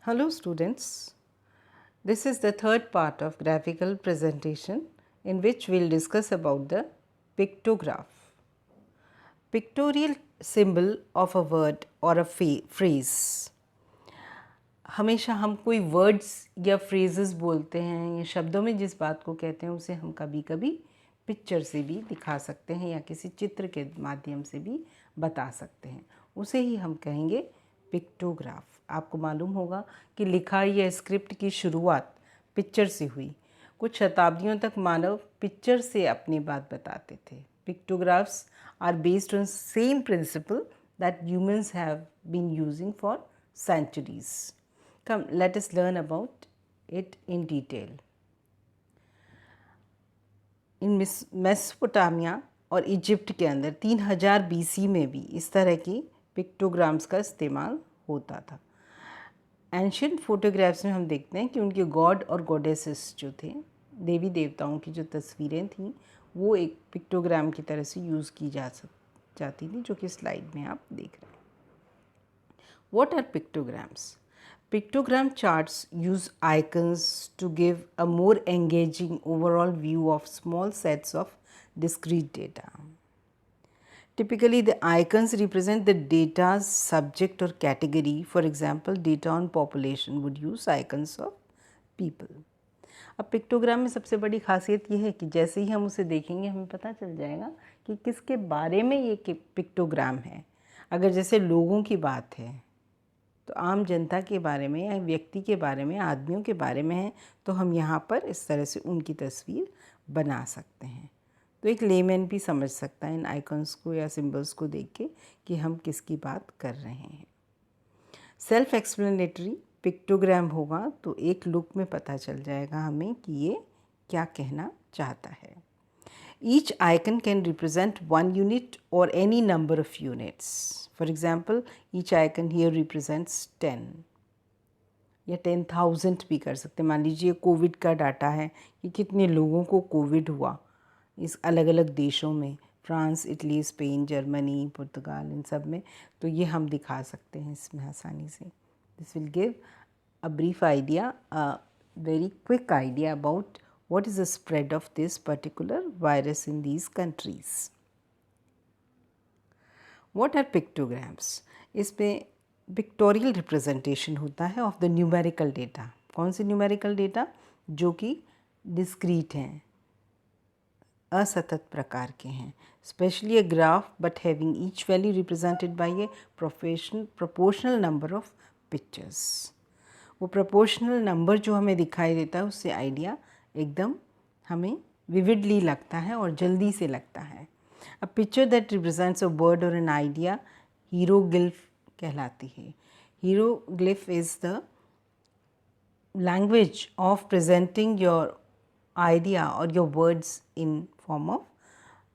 Hello students, this is the third part of graphical presentation in which we will discuss about the pictograph. Pictorial symbol of a word or a phrase. हमेशा हम कोई words या phrases बोलते हैं या शब्दों में जिस बात को कहते हैं उसे हम कभी कभी पिक्चर से भी दिखा सकते हैं या किसी चित्र के माध्यम से भी बता सकते हैं, उसे ही हम कहेंगे पिक्टोग्राफ। आपको मालूम होगा कि लिखाई या स्क्रिप्ट की शुरुआत पिक्चर से हुई। कुछ शताब्दियों तक मानव पिक्चर से अपनी बात बताते थे। Pictographs are based on same principle that humans have been using for centuries. Come, let us learn about it in detail. In Mesopotamia और इजिप्ट के अंदर 3000 BC में भी इस तरह की पिक्टोग्राम्स का इस्तेमाल होता था। एंशियंट फोटोग्राफ्स में हम देखते हैं कि उनके गॉड और गॉडेसेस जो थे, देवी देवताओं की जो तस्वीरें थीं, वो एक पिक्टोग्राम की तरह से यूज़ की जाती थी, जो कि स्लाइड में आप देख रहे हैं। What are pictograms? Pictogram charts use icons to give a more engaging overall view of small sets of discrete data. Typically, the icons represent the data's subject or category. For example, data on population would use icons of people. अब pictogram में सबसे बड़ी खासियत यह है कि जैसे ही हम उसे देखेंगे हमें पता चल जाएगा कि किसके बारे में ये पिक्टोग्राम है। अगर जैसे लोगों की बात है तो आम जनता के बारे में या व्यक्ति के बारे में, आदमियों के बारे में है, तो हम यहाँ पर इस तरह से उनकी तस्वीर बना सकते हैं। तो एक लेमैन भी समझ सकता है इन आइकन्स को या सिंबल्स को देख के कि हम किसकी बात कर रहे हैं। सेल्फ एक्सप्लेनेटरी पिक्टोग्राम होगा तो एक लुक में पता चल जाएगा हमें कि ये क्या कहना चाहता है। Each icon can represent one unit or any number of units. For example, each icon here represents 10 या 10,000 भी कर सकते हैं। मान लीजिए कोविड का डाटा है कि कितने लोगों को कोविड हुआ इस अलग अलग देशों में, फ्रांस, इटली, स्पेन, जर्मनी, पुर्तगाल, इन सब में, तो ये हम दिखा सकते हैं इसमें आसानी से। This will give a brief idea, a very quick idea about what is the spread of this particular virus in these countries. What are pictograms? इसमें पिक्टोरियल रिप्रेजेंटेशन होता है ऑफ द न्यूमेरिकल डेटा। कौन से numerical data? जो कि discrete हैं, असतत प्रकार के हैं। Specially a graph but having each value represented by A proportional number of pictures. वो प्रोपोर्शनल नंबर जो हमें दिखाई देता है उससे आइडिया एकदम हमें विविडली लगता है और जल्दी से लगता है। A picture that represents a word और एन आइडिया हीरोग्लिफ कहलाती है। Hieroglyph is the language of presenting your idea और your words in form of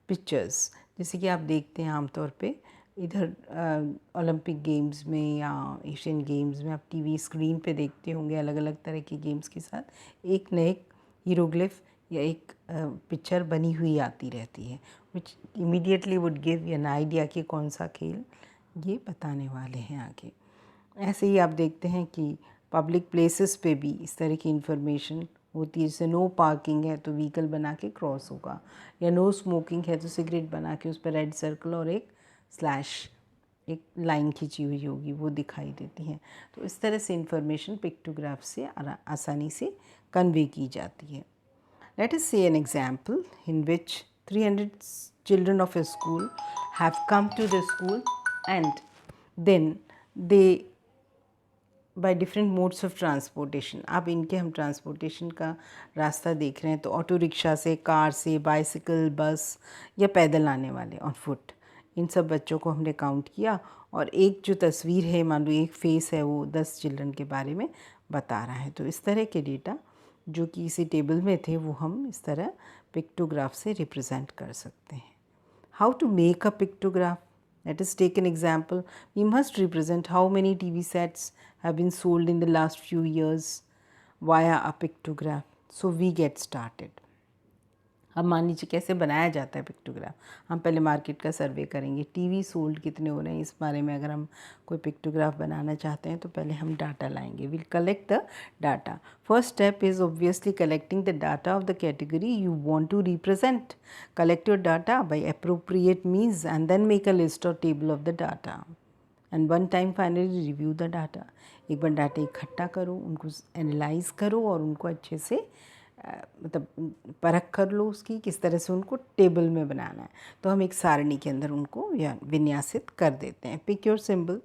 pictures. जैसे कि आप देखते हैं आमतौर पे इधर ओलंपिक गेम्स में या एशियन गेम्स में आप टीवी स्क्रीन पे देखते होंगे, अलग अलग तरह के गेम्स के साथ एक न एक हीरोग्लिफ या एक पिक्चर बनी हुई आती रहती है, which immediately would give an idea कि कौन सा खेल ये बताने वाले हैं आगे। ऐसे ही आप देखते हैं कि पब्लिक प्लेसेस पे भी इस तरह की इन्फॉर्मेशन होती है। जैसे नो पार्किंग है तो व्हीकल बना के क्रॉस होगा, या नो स्मोकिंग है तो सिगरेट बना के उस पर रेड सर्कल और एक स्लैश, एक लाइन खींची हुई होगी, वो दिखाई देती हैं। तो इस तरह से इन्फॉर्मेशन पिक्टोग्राफ से आसानी से कन्वे की जाती है। लेट अस से an example in which 300 children of a school have come to the school and then they by different modes of transportation. अब इनके हम ट्रांसपोर्टेशन का रास्ता देख रहे हैं तो ऑटो रिक्शा से, कार से, बाइसिकल, बस या पैदल आने वाले ऑन फुट, इन सब बच्चों को हमने काउंट किया और एक जो तस्वीर है, मान लो एक फेस है, वो 10 चिल्ड्रन के बारे में बता रहा है। तो इस तरह के डेटा जो कि इसी टेबल में थे वो हम इस तरह पिक्टोग्राफ से रिप्रेजेंट कर सकते हैं। How to make a pictograph? Let us take an example. We must represent how many TV sets have been sold in the last few years via a pictograph. So we get started. अब मान लीजिए कैसे बनाया जाता है pictograph. हम पहले market का सर्वे करेंगे, टीवी सोल्ड कितने हो रहे हैं, इस बारे में अगर हम कोई पिक्टोग्राफ बनाना चाहते हैं तो पहले हम डाटा लाएंगे। Will collect the data. First step is obviously collecting the data of the category you want to represent. Collect your data by appropriate means and then make a list और table of the data and one time finally review the data. एक बार data इकट्ठा करो, उनको analyse करो और उनको अच्छे से मतलब परख कर लो उसकी किस तरह से उनको टेबल में बनाना है। तो हम एक सारणी के अंदर उनको विन्यासित कर देते हैं। Pick your symbol.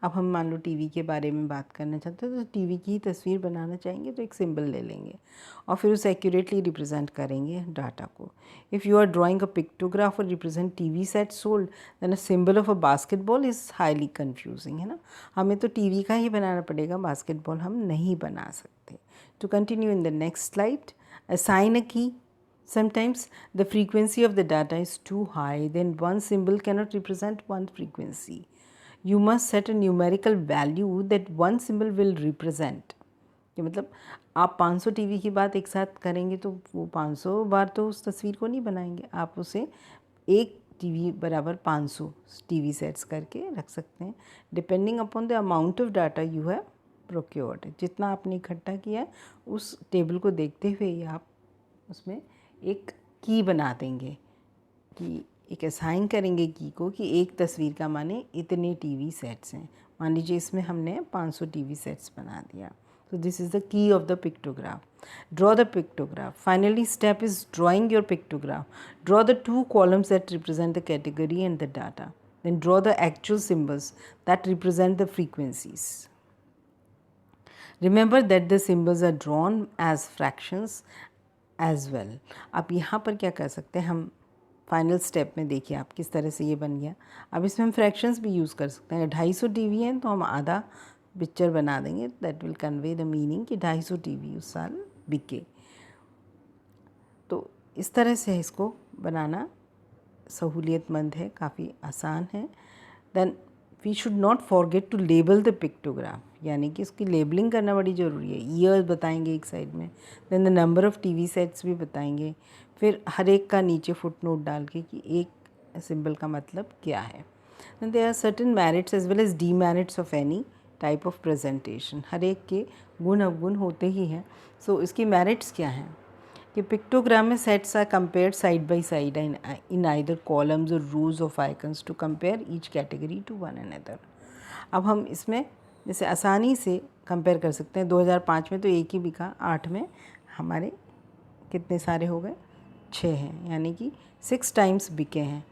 अब हम मान लो टीवी के बारे में बात करना चाहते हैं तो टीवी की तस्वीर बनाना चाहेंगे तो एक सिंबल ले लेंगे और फिर उसे एक्यूरेटली रिप्रेजेंट करेंगे डाटा को। If you are drawing a pictograph और represent TV set sold then a symbol of a basketball is highly confusing, है ना। हमें तो टीवी का ही बनाना पड़ेगा, बास्केटबॉल हम नहीं बना सकते। To continue in the next slide, assign a key. Sometimes the frequency of the data is too high, then one symbol cannot represent one frequency. You must set a numerical value that one symbol will represent. कि मतलब आप 500 TV की बात एक साथ करेंगे तो वो 500 बार तो उस तस्वीर को नहीं बनाएंगे, आप उसे एक टीवी बराबर 500 टीवी सेट्स करके रख सकते हैं, depending upon the amount of data you have procured. जितना आपने इकट्ठा किया है उस टेबल को देखते हुए ही आप उसमें एक की बना देंगे कि एक असाइन करेंगे की को कि एक तस्वीर का माने इतने टीवी सेट्स हैं। मान लीजिए इसमें हमने 500 टीवी सेट्स बना दिया। So this is the key of the pictograph. Draw the pictograph. Finally step is drawing your pictograph. Draw the two columns that represent the category and the data. Then draw the actual symbols that represent the frequencies. Remember that the symbols are drawn as fractions as well. अब यहाँ पर क्या कर सकते हैं हम, final step में देखिए आप किस तरह से ये बन गया। अब इसमें हम फ्रैक्शंस भी यूज़ कर सकते हैं। 250 टीवी हैं तो हम आधा पिक्चर बना देंगे, that will convey the meaning कि 250 टीवी उस साल बिके। तो इस तरह से इसको बनाना सहूलियतमंद है, काफ़ी आसान है। Then we should not forget to label the pictograph, यानी कि इसकी लेबलिंग करना बड़ी ज़रूरी है। ईयर्स बताएंगे एक साइड में, then the number of TV sets भी बताएंगे, फिर हर एक का नीचे फुट नोट डाल के कि एक सिंबल का मतलब क्या है। Then there are certain merits as well as demerits of any type of presentation. हर एक के गुण अवगुण होते ही हैं। सो इसकी मेरिट्स क्या हैं कि पिक्टोग्राम में sets are compared side by side in either columns or rows of icons to compare each category to one another. अब हम इसमें जैसे आसानी से कंपेयर कर सकते हैं। 2005 में तो एक ही बिका, 8 में हमारे कितने सारे हो गए, 6 हैं, यानी कि 6 टाइम्स बिके हैं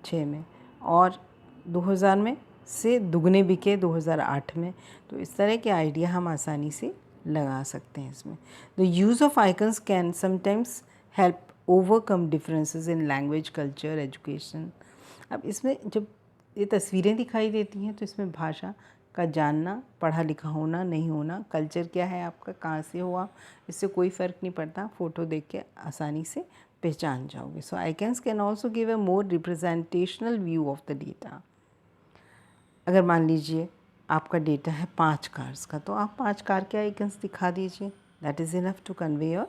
6 में, और 2000 में से दुगने बिके 2008 में। तो इस तरह के आइडिया हम आसानी से लगा सकते हैं इसमें। The use of icons can sometimes help overcome differences in language, culture, education. अब इसमें जब ये तस्वीरें दिखाई देती हैं तो इसमें भाषा का जानना, पढ़ा लिखा होना नहीं होना, कल्चर क्या है आपका, कहाँ से हुआ, इससे कोई फ़र्क नहीं पड़ता, फ़ोटो देख के आसानी से पहचान जाओगे। So icons can also give a more representational view of the data. अगर मान लीजिए आपका डेटा है 5 कार्स का, तो आप 5 कार के आइकन्स दिखा दीजिए, that is enough to convey your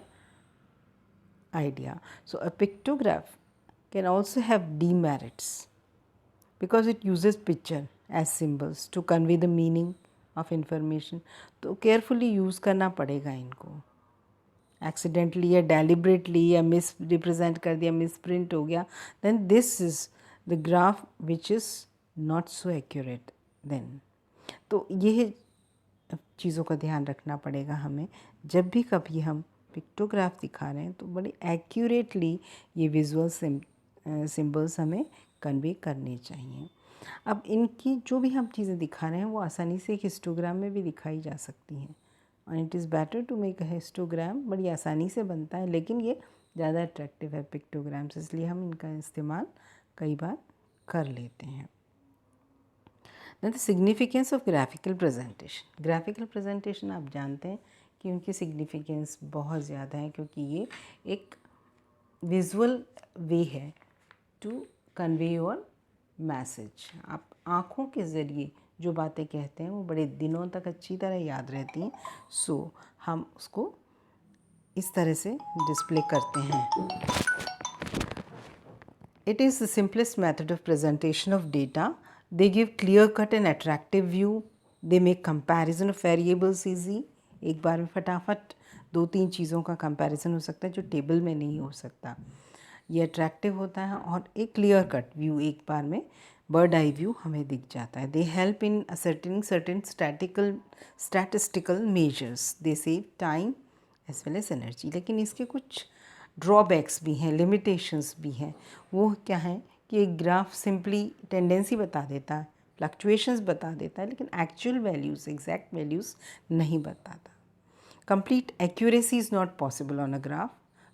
idea. So a pictograph can also have demerits because it uses picture as symbols to convey the meaning of information. तो केयरफुली यूज़ करना पड़ेगा इनको। एक्सीडेंटली या deliberately या miss represent कर दिया, miss print हो गया, then this is the graph which is not so accurate then. तो ये चीज़ों का ध्यान रखना पड़ेगा हमें जब भी कभी हम पिक्टोग्राफ दिखा रहे हैं, तो बड़ी एक्यूरेटली ये विजुअल सिंबल्स हमें कन्वे करने चाहिए। अब इनकी जो भी हम चीज़ें दिखा रहे हैं वो आसानी से एक हिस्टोग्राम में भी दिखाई जा सकती हैं, और it is better to make a histogram. बड़ी आसानी से बनता है, लेकिन ये ज़्यादा अट्रैक्टिव है पिक्टोग्राम्स, इसलिए हम इनका इस्तेमाल कई बार कर लेते हैं। The significance of graphical presentation. Graphical presentation आप जानते हैं कि उनकी सिग्निफिकेंस बहुत ज़्यादा है, क्योंकि ये एक विजुअल वे है टू कन्वे योर मैसेज। आप आँखों के ज़रिए जो बातें कहते हैं वो बड़े दिनों तक अच्छी तरह याद रहती हैं। सो हम उसको इस तरह से डिस्प्ले करते हैं। It is the simplest method of presentation of data. They give clear cut and attractive view. They make comparison of variables easy. एक बार में फटाफट 2-3 चीज़ों का कंपैरिजन हो सकता है जो टेबल में नहीं हो सकता। ये अट्रैक्टिव होता है और एक क्लियर कट व्यू, एक बार में बर्ड आई व्यू हमें दिख जाता है। They help in asserting certain statistical measures. They save time as well as energy. लेकिन इसके कुछ ड्रॉबैक्स भी हैं, लिमिटेशंस भी हैं। वो क्या है कि एक ग्राफ सिंपली टेंडेंसी बता देता है, फ्लक्चुएशंस बता देता है, लेकिन एक्चुअल वैल्यूज़, एग्जैक्ट वैल्यूज़ नहीं बताता। Complete accuracy is not possible on a graph.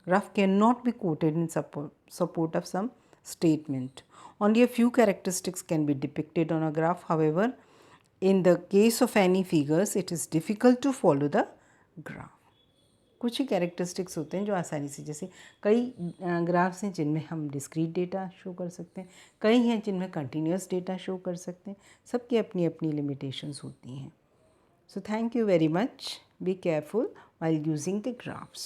Graph cannot be quoted in support of some statement. Only a few characteristics can be depicted on a graph. However, in the case of any figures, it is difficult to follow the graph. कुछ ही characteristics होते हैं जो आसानी से, जैसे कई graphs हैं जिनमें हम डिस्क्रीट डेटा शो कर सकते हैं, कई हैं जिनमें कंटिन्यूस डेटा शो कर सकते हैं। सबकी अपनी अपनी लिमिटेशंस होती हैं। So thank you very much. Be careful while using the graphs.